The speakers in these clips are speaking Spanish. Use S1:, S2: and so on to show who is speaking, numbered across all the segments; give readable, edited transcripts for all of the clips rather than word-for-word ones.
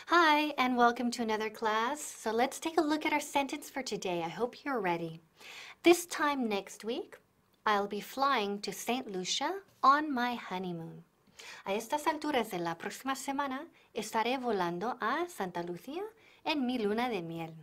S1: Hi, and welcome to another class. So let's take a look at our sentence for today. I hope you're ready. This time next week, I'll be flying to St. Lucia on my honeymoon. A estas alturas de la próxima semana, estaré volando a Santa Lucía en mi luna de miel.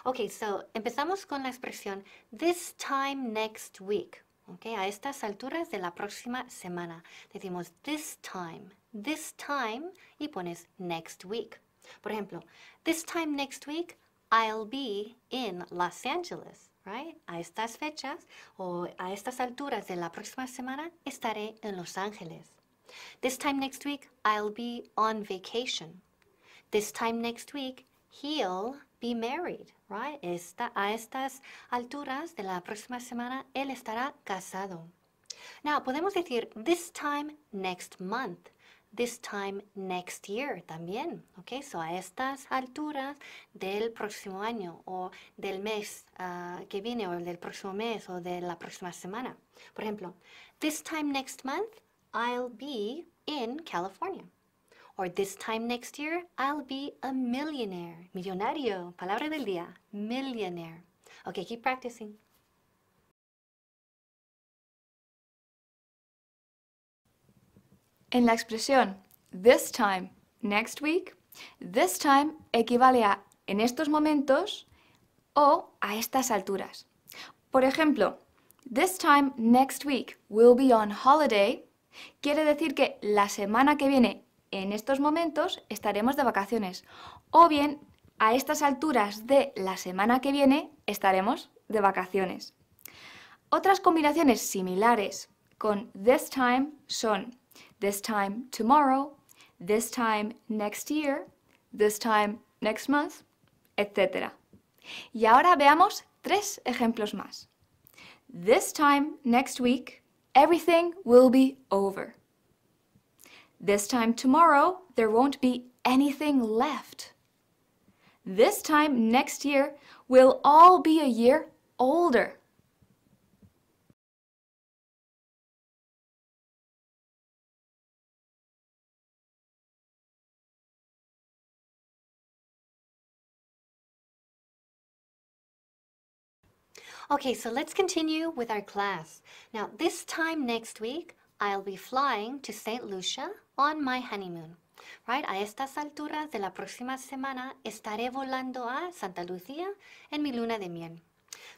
S1: Ok, so empezamos con la expresión this time next week. Okay, a estas alturas de la próxima semana. Decimos this time, y pones next week. Por ejemplo, this time next week, I'll be in Los Angeles, right? A estas fechas o a estas alturas de la próxima semana, estaré en Los Ángeles. This time next week, I'll be on vacation. This time next week, he'll be married, right? A estas alturas de la próxima semana, él estará casado. Now, podemos decir this time next month, this time next year también, ¿ok? So, a estas alturas del próximo año o del mes que viene o del próximo mes o de la próxima semana. Por ejemplo, this time next month, I'll be in California. Or this time next year, I'll be a millionaire. Millonario, palabra del día, millionaire. Okay, keep practicing.
S2: En la expresión this time next week, this time equivale a en estos momentos o a estas alturas. Por ejemplo, this time next week we'll be on holiday quiere decir que la semana que viene en estos momentos estaremos de vacaciones o bien a estas alturas de la semana que viene estaremos de vacaciones. Otras combinaciones similares con this time son this time tomorrow, this time next year, this time next month, etc. Y ahora veamos 3 ejemplos más. This time next week, everything will be over. This time tomorrow, there won't be anything left. This time next year, we'll all be a year older.
S1: Okay, so let's continue with our class. Now, this time next week, I'll be flying to St. Lucia on my honeymoon. Right? A estas alturas de la próxima semana estaré volando a Santa Lucía en mi luna de miel.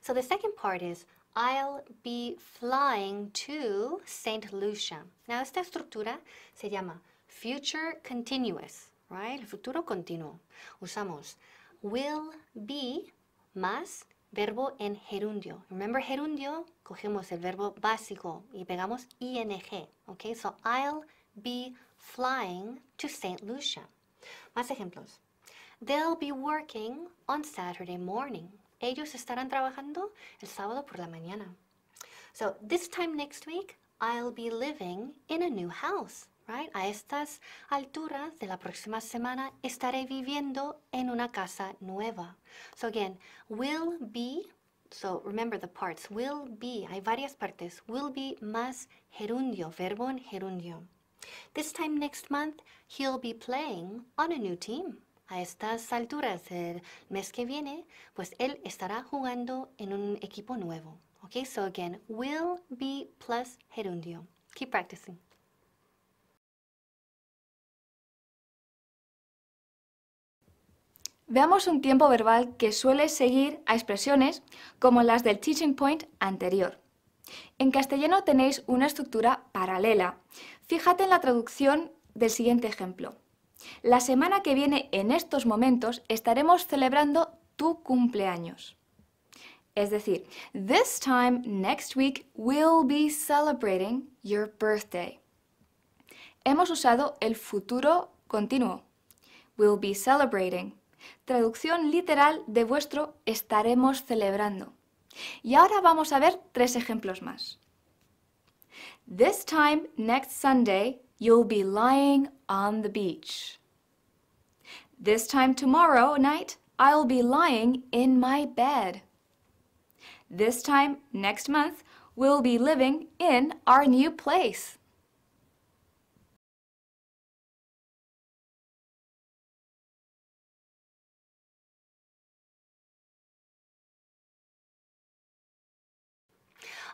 S1: So the second part is I'll be flying to St. Lucia. Now, esta estructura se llama future continuous, right? El futuro continuo. Usamos will be más verbo en gerundio. Remember gerundio, cogemos el verbo básico y pegamos ing. Okay, so I'll be flying to St. Lucia. Más ejemplos. They'll be working on Saturday morning. Ellos estarán trabajando el sábado por la mañana. So this time next week, I'll be living in a new house. Right? A estas alturas de la próxima semana estaré viviendo en una casa nueva. So again, will be, so remember the parts, will be, hay varias partes, will be más gerundio, verbo en gerundio. This time next month, he'll be playing on a new team. A estas alturas del mes que viene, pues él estará jugando en un equipo nuevo. Okay, so again, will be plus gerundio. Keep practicing.
S2: Veamos un tiempo verbal que suele seguir a expresiones como las del teaching point anterior. En castellano tenéis una estructura paralela. Fíjate en la traducción del siguiente ejemplo. La semana que viene, en estos momentos, estaremos celebrando tu cumpleaños. Es decir, this time next week we'll be celebrating your birthday. Hemos usado el futuro continuo. We'll be celebrating. Traducción literal de vuestro estaremos celebrando. Y ahora vamos a ver 3 ejemplos más. This time next Sunday, you'll be lying on the beach. This time tomorrow night, I'll be lying in my bed. This time next month, we'll be living in our new place.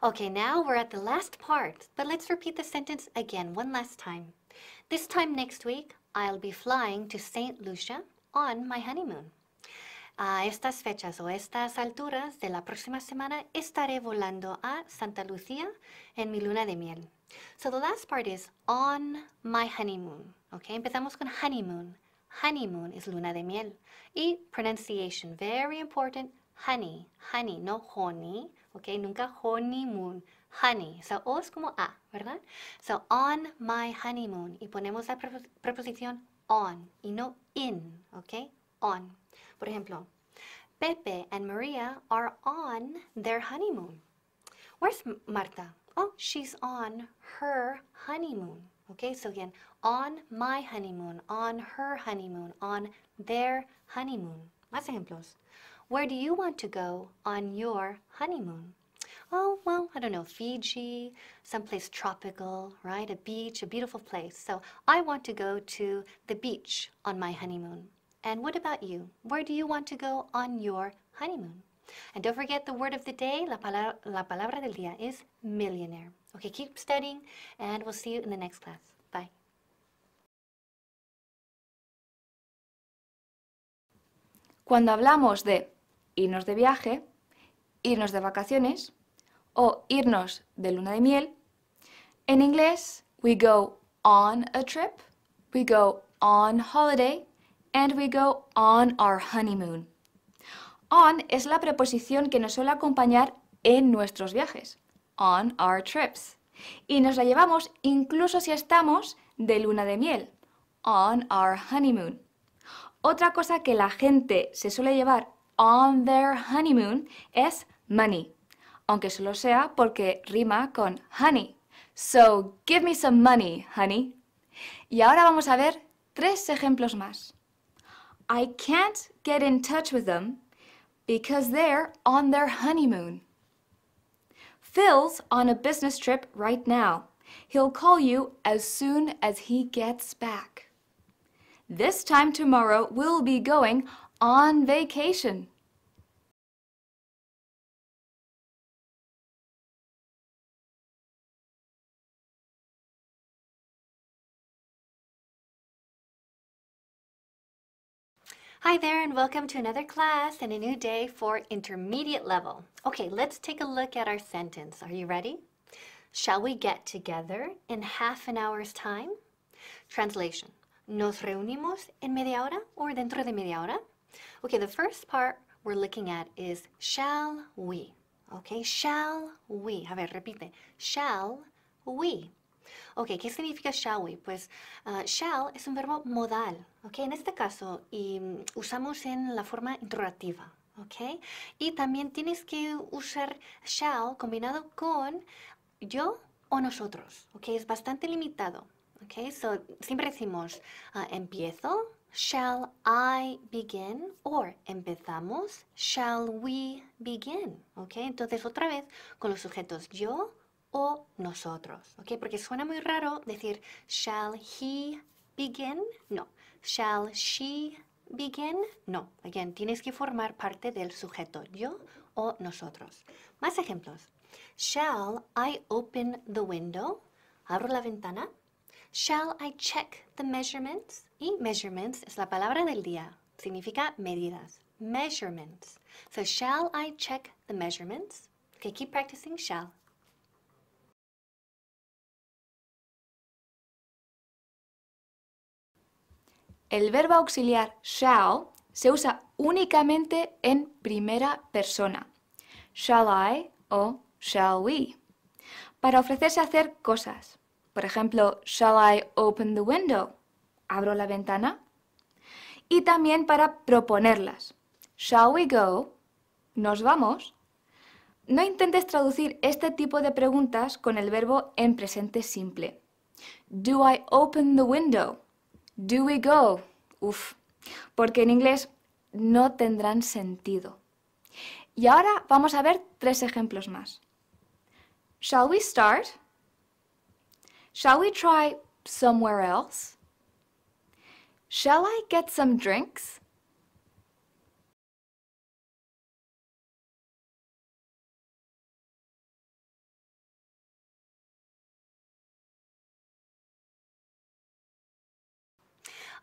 S1: Okay, now we're at the last part, but let's repeat the sentence again one last time. This time next week, I'll be flying to St. Lucia on my honeymoon. A estas fechas o estas alturas de la próxima semana estaré volando a Santa Lucía en mi luna de miel. So the last part is on my honeymoon. Okay, empezamos con honeymoon. Honeymoon is luna de miel. Y pronunciation, very important, honey, honey, no honey. Okay, nunca honeymoon, honey. So O es como A, ¿verdad? So on my honeymoon. Y ponemos la preposición on y no in, okay? On. Por ejemplo, Pepe and Maria are on their honeymoon. Where's Marta? Oh, she's on her honeymoon. Okay, so again, on my honeymoon, on her honeymoon, on their honeymoon. Más ejemplos. Where do you want to go on your honeymoon? Oh, well, I don't know, Fiji, someplace tropical, right? A beach, a beautiful place. So I want to go to the beach on my honeymoon. And what about you? Where do you want to go on your honeymoon? And don't forget the word of the day, la palabra del día is millionaire. Okay, keep studying and we'll see you in the next class. Bye.
S2: Cuando hablamos de irnos de viaje, irnos de vacaciones o irnos de luna de miel, en inglés we go on a trip, we go on holiday, and we go on our honeymoon. On es la preposición que nos suele acompañar en nuestros viajes, on our trips. Y nos la llevamos incluso si estamos de luna de miel, on our honeymoon. Otra cosa que la gente se suele llevar on their honeymoon es money, aunque solo sea porque rima con honey. So, give me some money, honey. Y ahora vamos a ver 3 ejemplos más. I can't get in touch with them because they're on their honeymoon. Phil's on a business trip right now. He'll call you as soon as he gets back. This time tomorrow we'll be going on vacation.
S1: Hi there and welcome to another class and a new day for intermediate level. Okay, let's take a look at our sentence. Are you ready? Shall we get together in half an hour's time? Translation. ¿Nos reunimos en media hora or dentro de media hora? Okay, the first part we're looking at is shall we. Okay, shall we. A ver, repite. Shall we. Ok, ¿qué significa shall we? Pues shall es un verbo modal, ok, en este caso y usamos en la forma interrogativa, ok, y también tienes que usar shall combinado con yo o nosotros, ok, es bastante limitado, ok, so siempre decimos empiezo, shall I begin, or empezamos, shall we begin, ok, entonces otra vez con los sujetos yo o nosotros, ¿ok? Porque suena muy raro decir shall he begin, no. Shall she begin, no. Again, tienes que formar parte del sujeto, yo o nosotros. Más ejemplos. Shall I open the window? ¿Abro la ventana? Shall I check the measurements? Y measurements es la palabra del día. Significa medidas. Measurements. So shall I check the measurements? Okay, keep practicing shall.
S2: El verbo auxiliar shall se usa únicamente en primera persona. Shall I o shall we. Para ofrecerse a hacer cosas. Por ejemplo, shall I open the window? ¿Abro la ventana? Y también para proponerlas. Shall we go? ¿Nos vamos? No intentes traducir este tipo de preguntas con el verbo en presente simple. Do I open the window? Do we go? Uf, porque en inglés no tendrán sentido. Y ahora vamos a ver 3 ejemplos más. Shall we start? Shall we try somewhere else? Shall I get some drinks?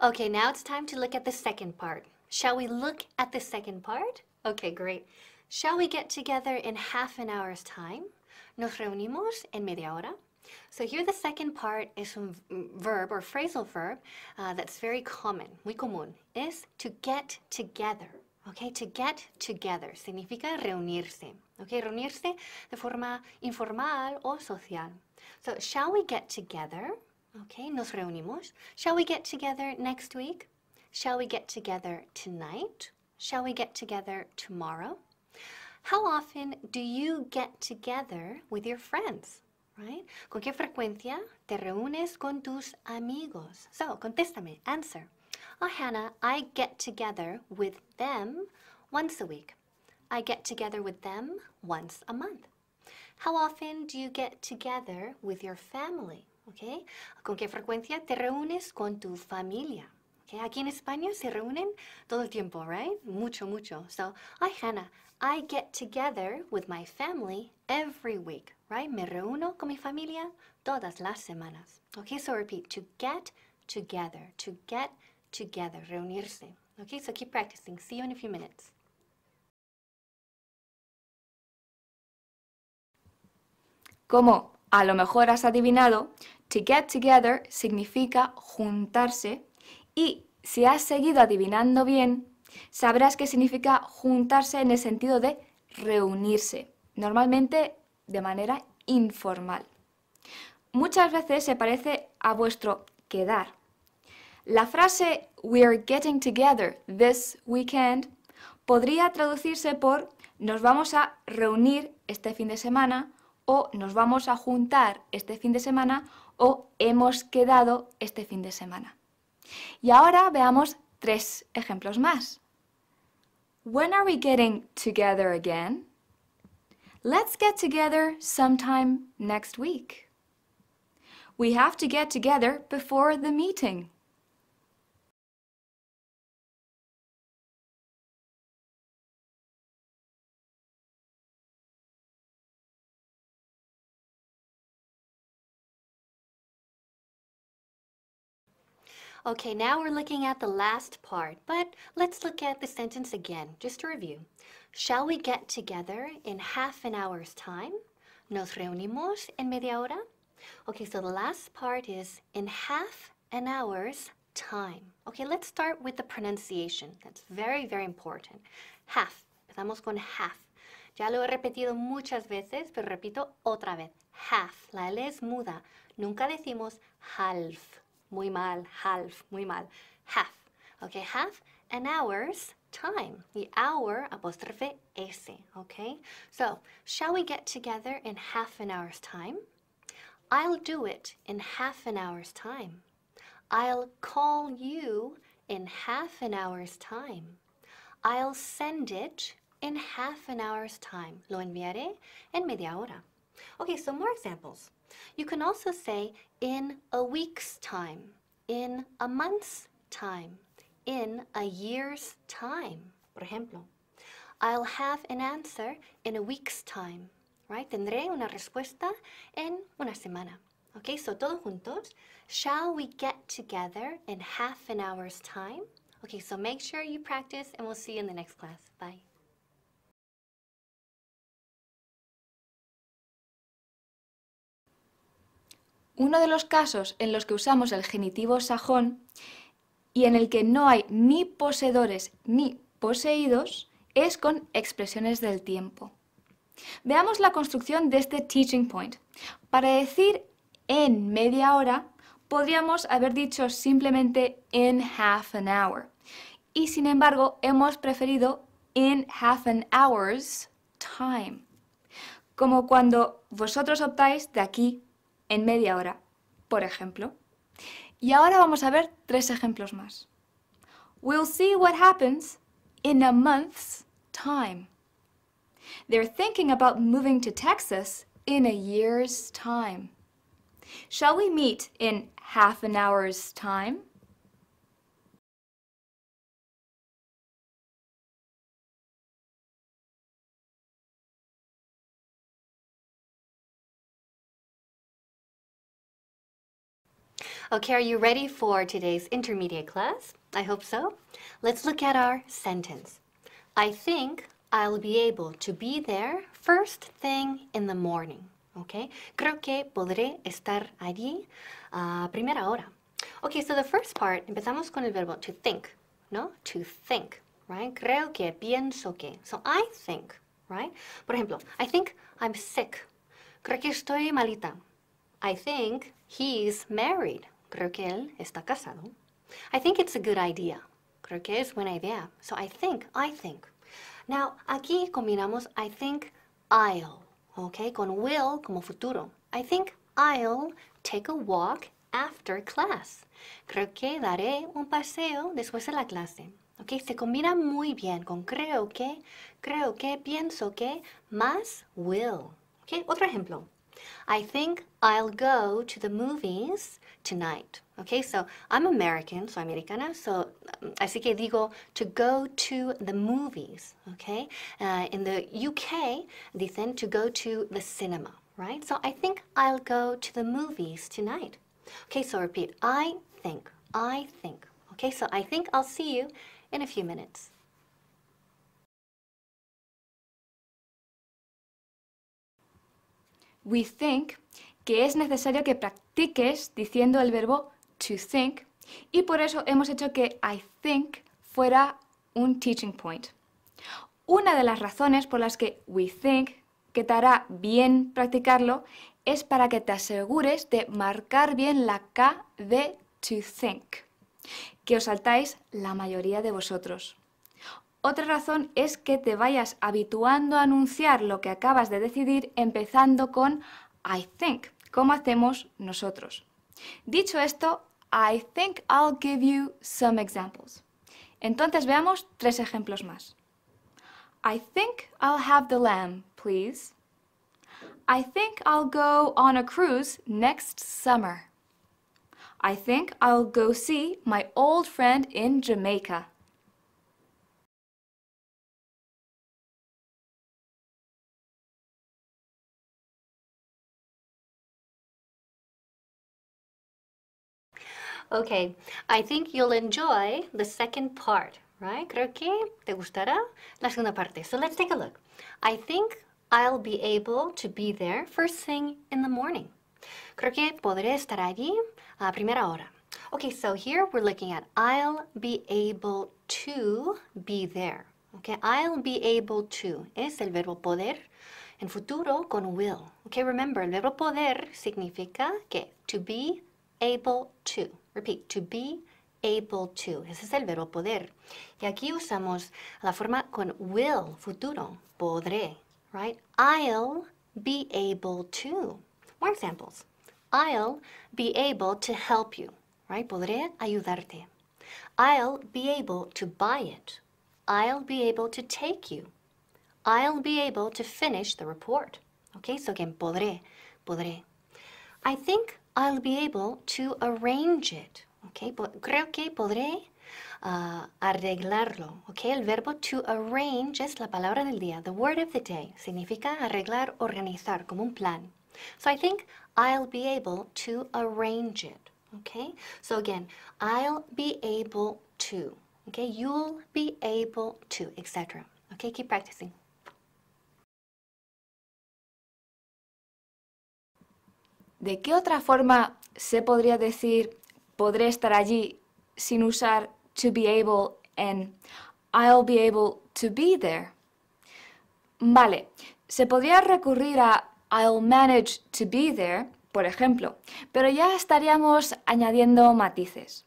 S1: Okay, now it's time to look at the second part. Shall we look at the second part? Okay, great. Shall we get together in half an hour's time? Nos reunimos en media hora. So here the second part is a verb or phrasal verb that's very common, muy común. Es to get together. Okay, to get together significa reunirse. Okay, reunirse de forma informal o social. So shall we get together? Okay, nos reunimos. Shall we get together next week? Shall we get together tonight? Shall we get together tomorrow? How often do you get together with your friends? Right? ¿Con qué frecuencia te reúnes con tus amigos? So, contéstame, answer. Oh, Hannah, I get together with them once a week. I get together with them once a month. How often do you get together with your family? Okay? ¿Con qué frecuencia te reúnes con tu familia? Okay? Aquí en España se reúnen todo el tiempo, right? Mucho, mucho. So, ay, Hannah, I get together with my family every week, right? Me reúno con mi familia todas las semanas. Okay, so repeat, to get together, reunirse. Okay, so keep practicing. See you in a few minutes.
S2: Como a lo mejor has adivinado, to get together significa juntarse y si has seguido adivinando bien, sabrás que significa juntarse en el sentido de reunirse, normalmente de manera informal. Muchas veces se parece a vuestro quedar. La frase "We're getting together this weekend" podría traducirse por "nos vamos a reunir este fin de semana" o "nos vamos a juntar este fin de semana" o "hemos quedado este fin de semana". Y ahora veamos 3 ejemplos más. When are we getting together again? Let's get together sometime next week. We have to get together before the meeting.
S1: Okay, now we're looking at the last part, but let's look at the sentence again, just to review. Shall we get together in half an hour's time? Nos reunimos en media hora? Okay, so the last part is in half an hour's time. Okay, let's start with the pronunciation. That's very, very important. Half. Empezamos con half. Ya lo he repetido muchas veces, pero repito otra vez. Half. La L es muda. Nunca decimos half. Muy mal. Half. Muy mal. Half. Okay, half an hour's time. The hour, apóstrofe S. Okay, so shall we get together in half an hour's time? I'll do it in half an hour's time. I'll call you in half an hour's time. I'll send it in half an hour's time. Lo enviaré en media hora. Okay, so more examples. You can also say in a week's time, in a month's time, in a year's time. Por ejemplo, I'll have an answer in a week's time. Right? Tendré una respuesta en una semana. Okay, so todos juntos. Shall we get together in half an hour's time? Okay, so make sure you practice and we'll see you in the next class. Bye.
S2: Uno de los casos en los que usamos el genitivo sajón y en el que no hay ni poseedores ni poseídos es con expresiones del tiempo. Veamos la construcción de este teaching point. Para decir en media hora, podríamos haber dicho simplemente in half an hour. Y sin embargo, hemos preferido in half an hour's time. Como cuando vosotros optáis de aquí en media hora, por ejemplo. Y ahora vamos a ver 3 ejemplos más. We'll see what happens in a month's time. They're thinking about moving to Texas in a year's time. Shall we meet in half an hour's time?
S1: Okay, are you ready for today's intermediate class? I hope so. Let's look at our sentence. I think I'll be able to be there first thing in the morning. Okay, creo que podré estar allí a primera hora. Okay, so the first part, empezamos con el verbo to think, ¿no? To think, right? Creo que, pienso que. So I think, right? Por ejemplo, I think I'm sick. Creo que estoy malita. I think he's married. Creo que él está casado. I think it's a good idea. Creo que es buena idea. So I think. Now, aquí combinamos I think I'll, okay, con will como futuro. I think I'll take a walk after class. Creo que daré un paseo después de la clase. Okay, se combina muy bien con creo que, pienso que, más will. Okay, otro ejemplo. I think I'll go to the movies tonight. Okay, so I'm American, so americana, so así que digo to go to the movies. Okay, in the UK, dicen to go to the cinema, right? So I think I'll go to the movies tonight. Okay, so repeat. I think. Okay, so I think I'll see you in a few minutes.
S2: We think que es necesario que practiques diciendo el verbo to think y por eso hemos hecho que I think fuera un teaching point. Una de las razones por las que we think que te hará bien practicarlo es para que te asegures de marcar bien la K de to think, que os saltáis la mayoría de vosotros. Otra razón es que te vayas habituando a anunciar lo que acabas de decidir empezando con I think, como hacemos nosotros. Dicho esto, I think I'll give you some examples. Entonces veamos 3 ejemplos más. I think I'll have the lamb, please. I think I'll go on a cruise next summer. I think I'll go see my old friend in Jamaica.
S1: Okay, I think you'll enjoy the second part, right? Creo que te gustará la segunda parte. So let's take a look. I think I'll be able to be there first thing in the morning. Creo que podré estar allí a primera hora. Okay, so here we're looking at I'll be able to be there. Okay, I'll be able to es el verbo poder en futuro con will. Okay, remember, el verbo poder significa que to be able to. Repeat, to be able to. Ese es el verbo poder. Y aquí usamos la forma con will, futuro, podré, right? I'll be able to. More examples. I'll be able to help you, right? Podré ayudarte. I'll be able to buy it. I'll be able to take you. I'll be able to finish the report. Okay, so again, podré. I think I'll be able to arrange it. Okay, creo que podré arreglarlo. Okay, el verbo to arrange es la palabra del día. The word of the day significa arreglar, organizar, como un plan. So I think I'll be able to arrange it. Okay, so again, I'll be able to. Okay, you'll be able to, etc. Okay, keep practicing.
S2: ¿De qué otra forma se podría decir podré estar allí sin usar to be able en I'll be able to be there? Vale, se podría recurrir a I'll manage to be there, por ejemplo, pero ya estaríamos añadiendo matices.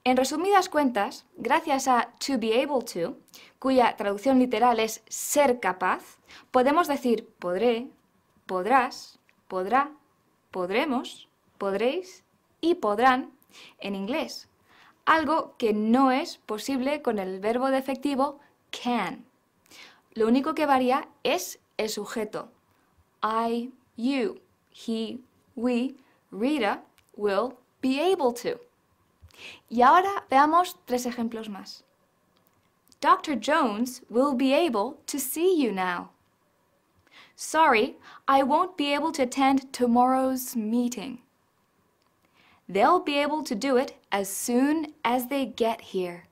S2: En resumidas cuentas, gracias a to be able to, cuya traducción literal es ser capaz, podemos decir podré, podrás, podrá, podremos, podréis y podrán en inglés, algo que no es posible con el verbo defectivo can. Lo único que varía es el sujeto. I, you, he, we, Rita will be able to. Y ahora veamos 3 ejemplos más. Dr. Jones will be able to see you now. Sorry, I won't be able to attend tomorrow's meeting. They'll be able to do it as soon as they get here.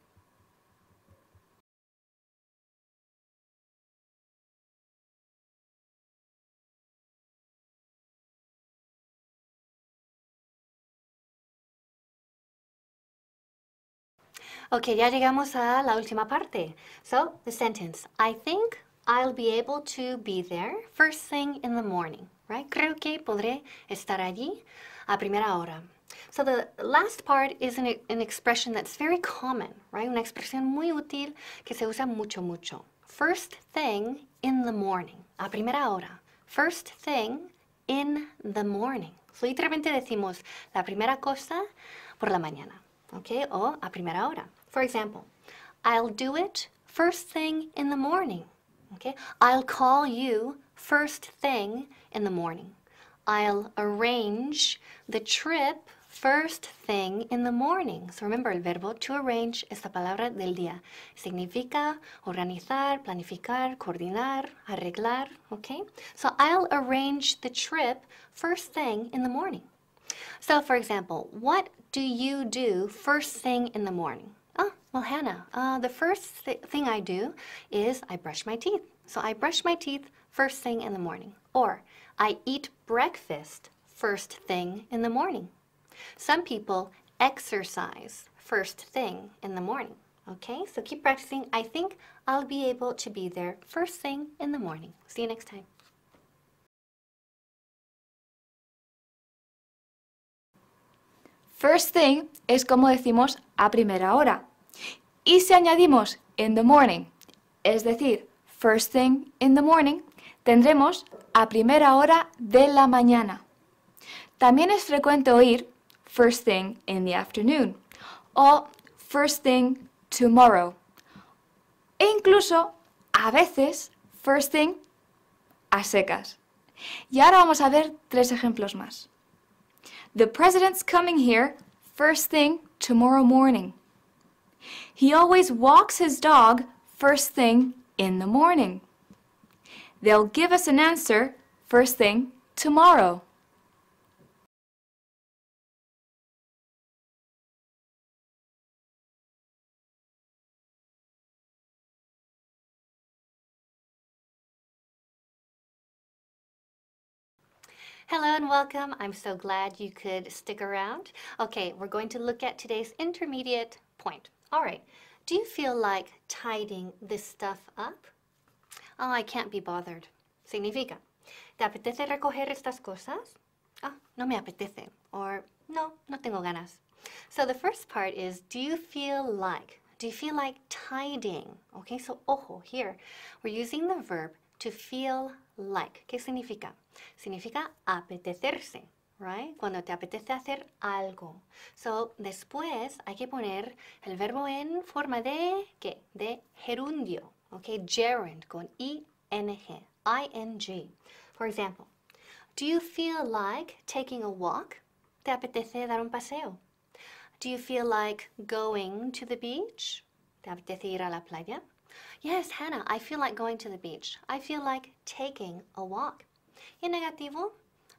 S1: Ok, ya llegamos a la última parte. So, the sentence. I think I'll be able to be there first thing in the morning, right? Creo que podré estar allí a primera hora. So the last part is an expression that's very common, right? Una expresión muy útil que se usa mucho, mucho. First thing in the morning, a primera hora. First thing in the morning. So literalmente decimos la primera cosa por la mañana, okay? O a primera hora. For example, I'll do it first thing in the morning, okay? I'll call you first thing in the morning. I'll arrange the trip first thing in the morning. So remember, el verbo to arrange es la palabra del día. Significa organizar, planificar, coordinar, arreglar, okay? So I'll arrange the trip first thing in the morning. So for example, what do you do first thing in the morning? Oh, well, Hannah, the first thing I do is I brush my teeth. So I brush my teeth first thing in the morning. Or I eat breakfast first thing in the morning. Some people exercise first thing in the morning. Okay, so keep practicing. I think I'll be able to be there first thing in the morning. See you next time.
S2: First thing es como decimos a primera hora. Y si añadimos in the morning, es decir, first thing in the morning, tendremos a primera hora de la mañana. También es frecuente oír first thing in the afternoon o first thing tomorrow. E incluso, a veces, first thing a secas. Y ahora vamos a ver 3 ejemplos más. The president's coming here first thing tomorrow morning. He always walks his dog first thing in the morning. They'll give us an answer first thing tomorrow.
S1: Hello and welcome. I'm so glad you could stick around. Okay, we're going to look at today's intermediate point. All right, do you feel like tidying this stuff up? Oh, I can't be bothered. Significa, ¿te apetece recoger estas cosas? Ah, no me apetece. Or, no, no tengo ganas. So the first part is, do you feel like? Do you feel like tidying? Okay, so ojo, here, we're using the verb to feel like. ¿Qué significa? Significa apetecerse, right? Cuando te apetece hacer algo. So, después hay que poner el verbo en forma de, ¿qué? De gerundio, okay? Gerund, con I-N-G, I-N-G. For example, do you feel like taking a walk? ¿Te apetece dar un paseo? Do you feel like going to the beach? ¿Te apetece ir a la playa? Yes, Hannah, I feel like going to the beach. I feel like taking a walk. Y en negativo,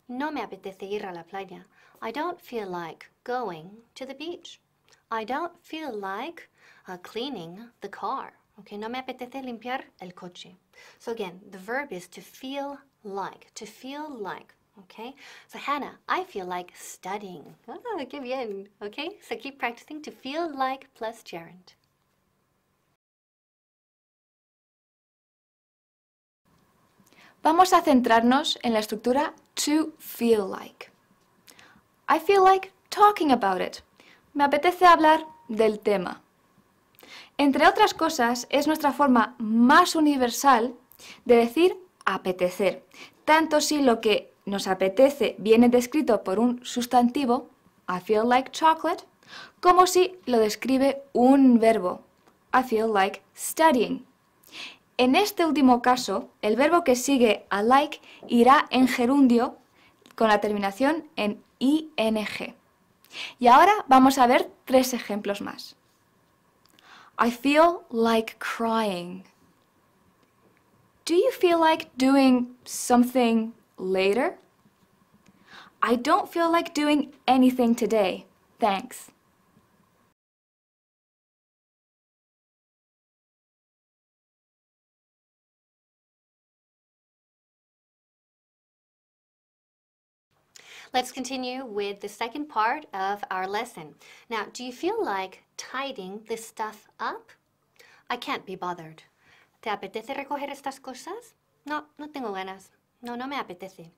S1: no me apetece ir a la playa. I don't feel like going to the beach. I don't feel like cleaning the car. Okay, no me apetece limpiar el coche. So again, the verb is to feel like, to feel like. Okay, so Hannah, I feel like studying. Ah, qué bien. Okay, so keep practicing to feel like plus gerund.
S2: Vamos a centrarnos en la estructura to feel like. I feel like talking about it. Me apetece hablar del tema. Entre otras cosas, es nuestra forma más universal de decir apetecer, tanto si lo que nos apetece viene descrito por un sustantivo, I feel like chocolate, como si lo describe un verbo, I feel like studying. En este último caso, el verbo que sigue a like irá en gerundio con la terminación en ing. Y ahora vamos a ver 3 ejemplos más. I feel like crying. Do you feel like doing something later? I don't feel like doing anything today. Thanks.
S1: Let's continue with the second part of our lesson. Now, do you feel like tidying this stuff up? I can't be bothered. ¿Te apetece recoger estas cosas? No, no tengo ganas. No, no me apetece.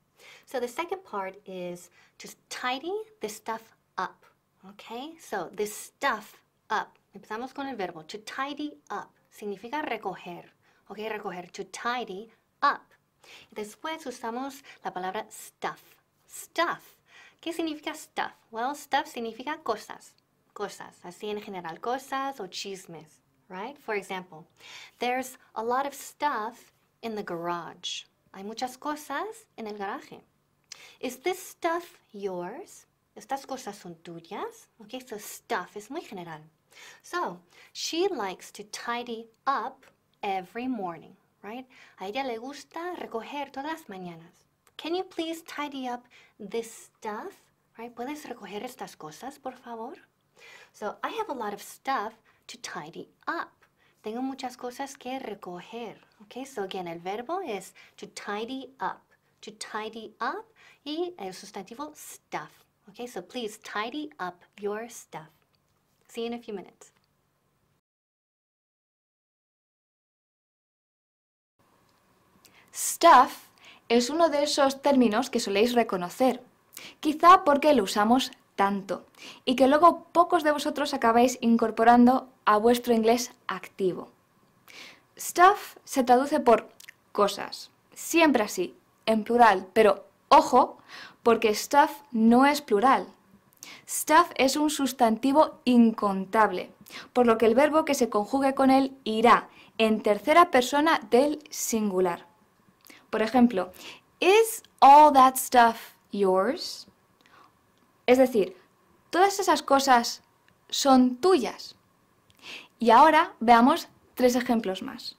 S1: So the second part is to tidy this stuff up. Okay? So this stuff up. Empezamos con el verbo. To tidy up. Significa recoger. Okay, recoger. To tidy up. Después usamos la palabra stuff. Stuff. ¿Qué significa stuff? Well, stuff significa cosas. Cosas. Así en general. Cosas o chismes. Right? For example, there's a lot of stuff in the garage. Hay muchas cosas en el garaje. Is this stuff yours? ¿Estas cosas son tuyas? Okay, so stuff es muy general. So, she likes to tidy up every morning, right? A ella le gusta recoger todas las mañanas. Can you please tidy up this stuff? Right? ¿Puedes recoger estas cosas, por favor? So, I have a lot of stuff to tidy up. Tengo muchas cosas que recoger. Okay, so again, el verbo es to tidy up. To tidy up y el sustantivo stuff. Okay, so please tidy up your stuff. See you in a few minutes.
S2: Stuff es uno de esos términos que soléis reconocer, quizá porque lo usamos tanto y que luego pocos de vosotros acabáis incorporando a vuestro inglés activo. Stuff se traduce por cosas, siempre así, en plural, pero ojo, porque stuff no es plural. Stuff es un sustantivo incontable, por lo que el verbo que se conjugue con él irá en tercera persona del singular. Por ejemplo, is all that stuff yours? Es decir, todas esas cosas son tuyas. Y ahora veamos 3 ejemplos más.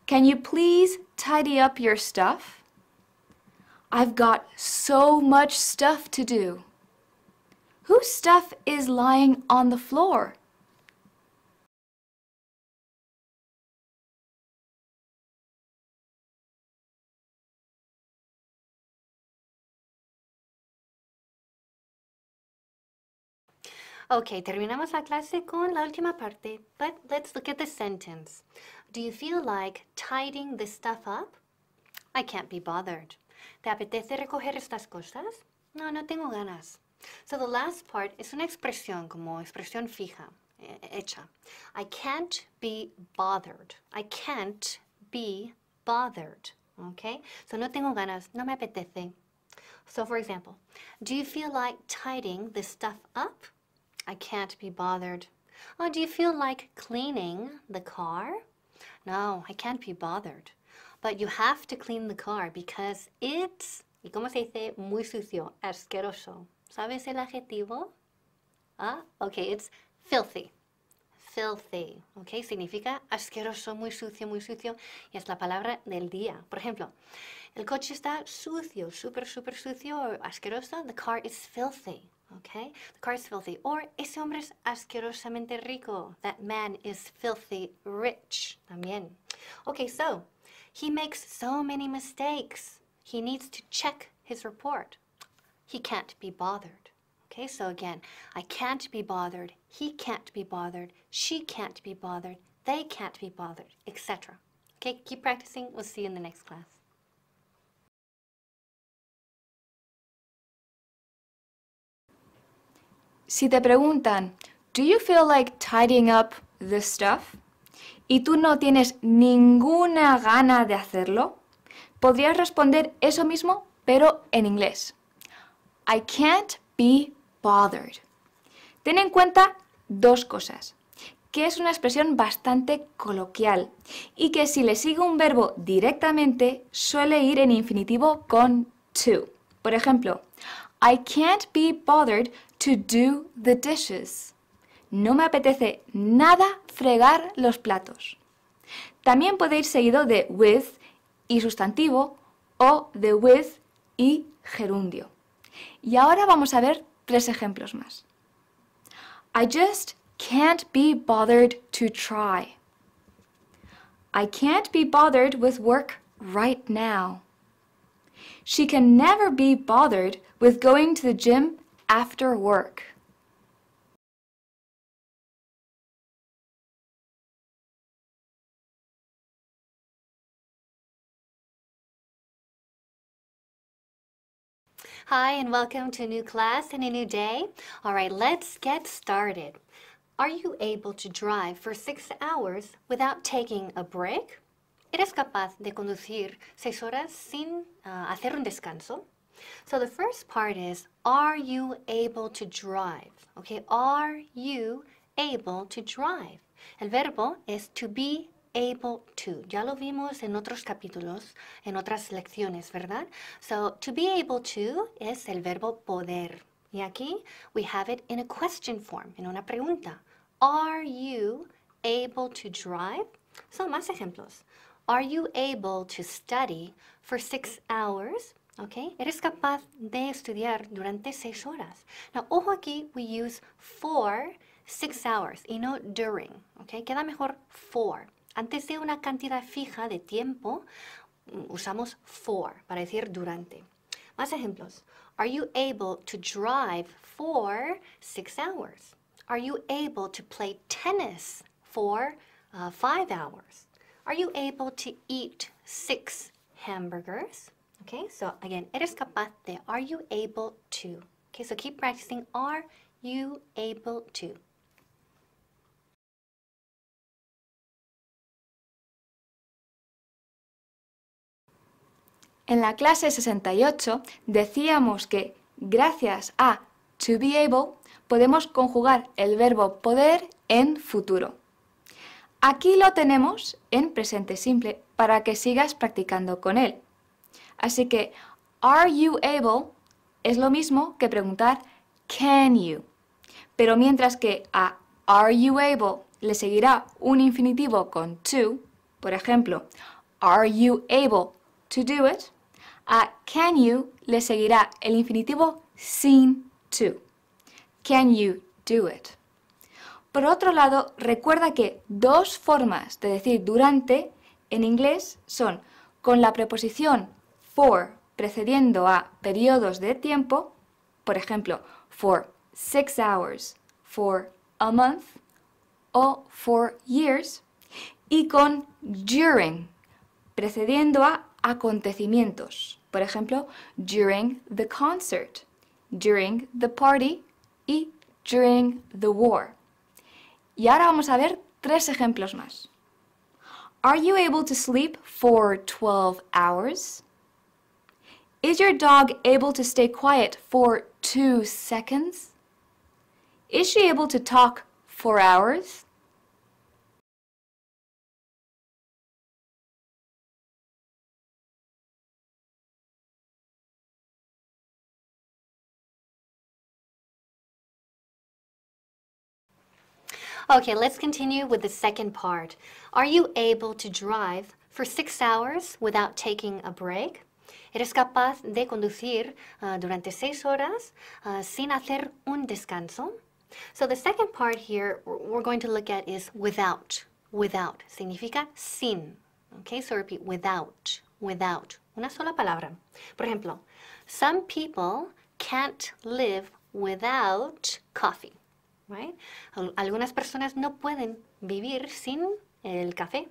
S2: Can you please tidy up your stuff? I've got so much stuff to do. Whose stuff is lying on the floor?
S1: Okay, terminamos la clase con la última parte, but let's look at the sentence. Do you feel like tidying this stuff up? I can't be bothered. ¿Te apetece recoger estas cosas? No, no tengo ganas. So the last part es una expresión, como expresión fija, hecha. I can't be bothered. I can't be bothered. Okay? So no tengo ganas, no me apetece. So for example, do you feel like tidying this stuff up? I can't be bothered. Oh, do you feel like cleaning the car? No, I can't be bothered. But you have to clean the car because it's, ¿y cómo se dice? Muy sucio, asqueroso. ¿Sabes el adjetivo? Ah, okay, it's filthy. Filthy, okay, significa asqueroso, muy sucio, y es la palabra del día. Por ejemplo, el coche está sucio, súper sucio o asqueroso. The car is filthy. Okay, the car is filthy. Or, ese hombre es asquerosamente rico. That man is filthy rich. También. Okay, so, he makes so many mistakes. He needs to check his report. He can't be bothered. Okay, so again, I can't be bothered. He can't be bothered. She can't be bothered. They can't be bothered, etc. Okay, keep practicing. We'll see you in the next class.
S2: Si te preguntan, do you feel like tidying up this stuff? Y tú no tienes ninguna gana de hacerlo, podrías responder eso mismo, pero en inglés. I can't be bothered. Ten en cuenta 2 cosas, que es una expresión bastante coloquial y que si le sigue un verbo directamente suele ir en infinitivo con to. Por ejemplo, I can't be bothered to do the dishes. No me apetece nada fregar los platos. También puede ir seguido de with y sustantivo o de with y gerundio. Y ahora vamos a ver 3 ejemplos más. I just can't be bothered to try. I can't be bothered with work right now. She can never be bothered with going to the gym after work.
S1: Hi, and welcome to a new class and a new day. All right, let's get started. Are you able to drive for 6 hours without taking a break? ¿Eres capaz de conducir 6 horas sin hacer un descanso? So the first part is, are you able to drive? Okay, are you able to drive? El verbo es to be able to. Ya lo vimos en otros capítulos, en otras lecciones, ¿verdad? So to be able to es el verbo poder. Y aquí we have it in a question form, en una pregunta. Are you able to drive? So más ejemplos. Are you able to study for 6 hours? Okay, eres capaz de estudiar durante 6 horas. Now, ojo aquí, we use for 6 hours y no during. Okay, queda mejor for. Antes de una cantidad fija de tiempo, usamos for para decir durante. Más ejemplos. Are you able to drive for 6 hours? Are you able to play tennis for 5 hours? Are you able to eat 6 hamburgers? Okay, so again, eres capaz de, are you able to? Okay, so keep practicing, are you able to?
S2: En la clase 68 decíamos que gracias a to be able podemos conjugar el verbo poder en futuro. Aquí lo tenemos en presente simple para que sigas practicando con él. Así que are you able es lo mismo que preguntar can you. Pero mientras que a are you able le seguirá un infinitivo con to, por ejemplo, are you able to do it, a can you le seguirá el infinitivo sin to. Can you do it? Por otro lado, recuerda que 2 formas de decir durante en inglés son con la preposición for precediendo a periodos de tiempo, por ejemplo, for 6 hours, for a month o for years, y con during precediendo a acontecimientos, por ejemplo, during the concert, during the party y during the war. Y ahora vamos a ver 3 ejemplos más. Are you able to sleep for 12 hours? Is your dog able to stay quiet for 2 seconds? Is she able to talk for hours?
S1: Okay, let's continue with the second part. Are you able to drive for 6 hours without taking a break? ¿Eres capaz de conducir durante 6 horas sin hacer un descanso? So the second part here we're going to look at is without. Without significa sin. Okay, so repeat without. Without. Una sola palabra. Por ejemplo, some people can't live without coffee. Right? Algunas personas no pueden vivir sin el café.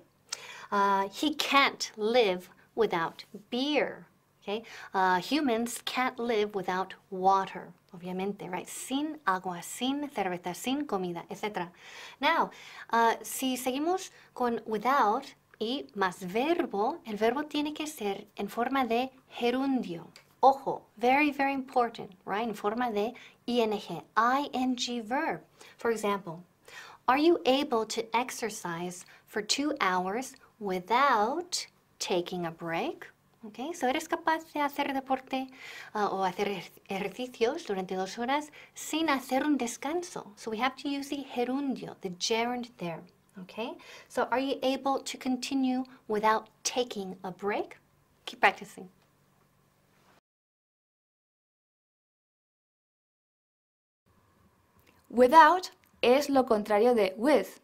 S1: He can't live without beer. Okay? Humans can't live without water, obviamente, right? Sin agua, sin cerveza, sin comida, etc. Now, si seguimos con without y más verbo, el verbo tiene que ser en forma de gerundio. Ojo, very, very important, right? En forma de ing, ing verb. For example, are you able to exercise for 2 hours without taking a break? Okay, so eres capaz de hacer deporte o hacer ejercicios durante 2 horas sin hacer un descanso. So we have to use the gerundio, the gerund there. Okay, so are you able to continue without taking a break? Keep practicing.
S2: Without es lo contrario de with.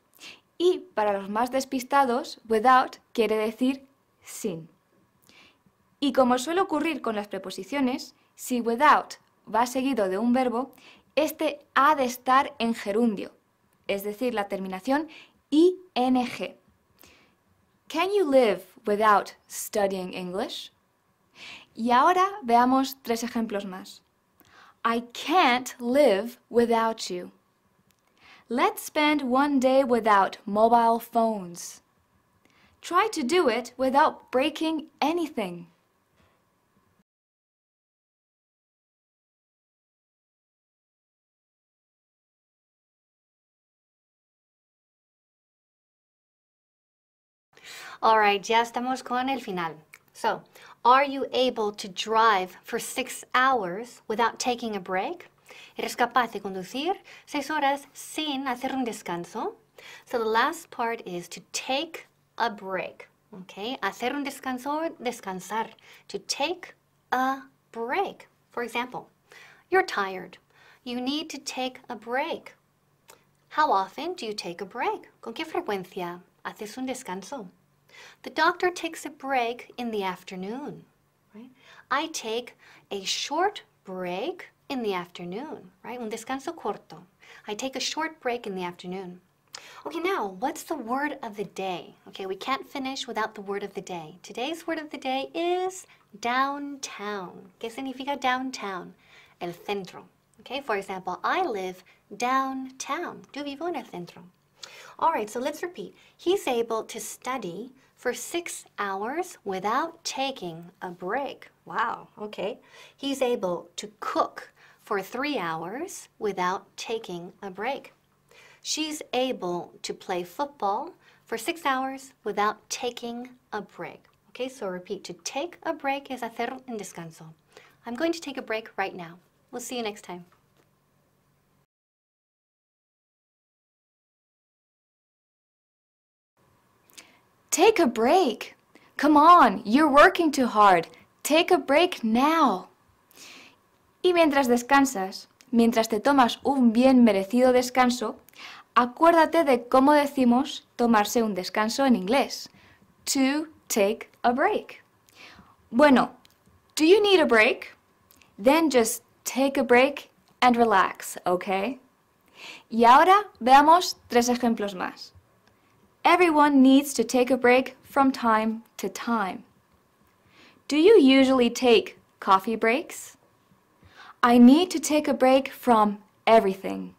S2: Y para los más despistados, without quiere decir sin. Y como suele ocurrir con las preposiciones, si without va seguido de un verbo, este ha de estar en gerundio, es decir, la terminación ing. Can you live without studying English? Y ahora veamos 3 ejemplos más. I can't live without you. Let's spend one day without mobile phones. Try to do it without breaking anything.
S1: All right, ya estamos con el final. So, are you able to drive for 6 hours without taking a break? ¿Eres capaz de conducir 6 horas sin hacer un descanso? So the last part is to take a break. Okay, hacer un descanso, descansar. To take a break. For example, you're tired. You need to take a break. How often do you take a break? ¿Con qué frecuencia haces un descanso? The doctor takes a break in the afternoon. Right? I take a short break in the afternoon. Right? Un descanso corto. I take a short break in the afternoon. Okay, now, what's the word of the day? Okay, we can't finish without the word of the day. Today's word of the day is downtown. ¿Qué significa downtown? El centro. Okay, for example, I live downtown. Yo vivo en el centro. All right, so let's repeat. He's able to study for 6 hours without taking a break. Wow, okay. He's able to cook for 3 hours without taking a break. She's able to play football for 6 hours without taking a break. Okay, so repeat. To take a break es hacer un descanso. I'm going to take a break right now. We'll see you next time.
S2: Take a break. Come on, you're working too hard. Take a break now. Y mientras descansas, mientras te tomas un bien merecido descanso, acuérdate de cómo decimos tomarse un descanso en inglés. To take a break. Bueno, do you need a break? Then just take a break and relax, okay? Y ahora veamos 3 ejemplos más. Everyone needs to take a break from time to time. Do you usually take coffee breaks? I need to take a break from everything.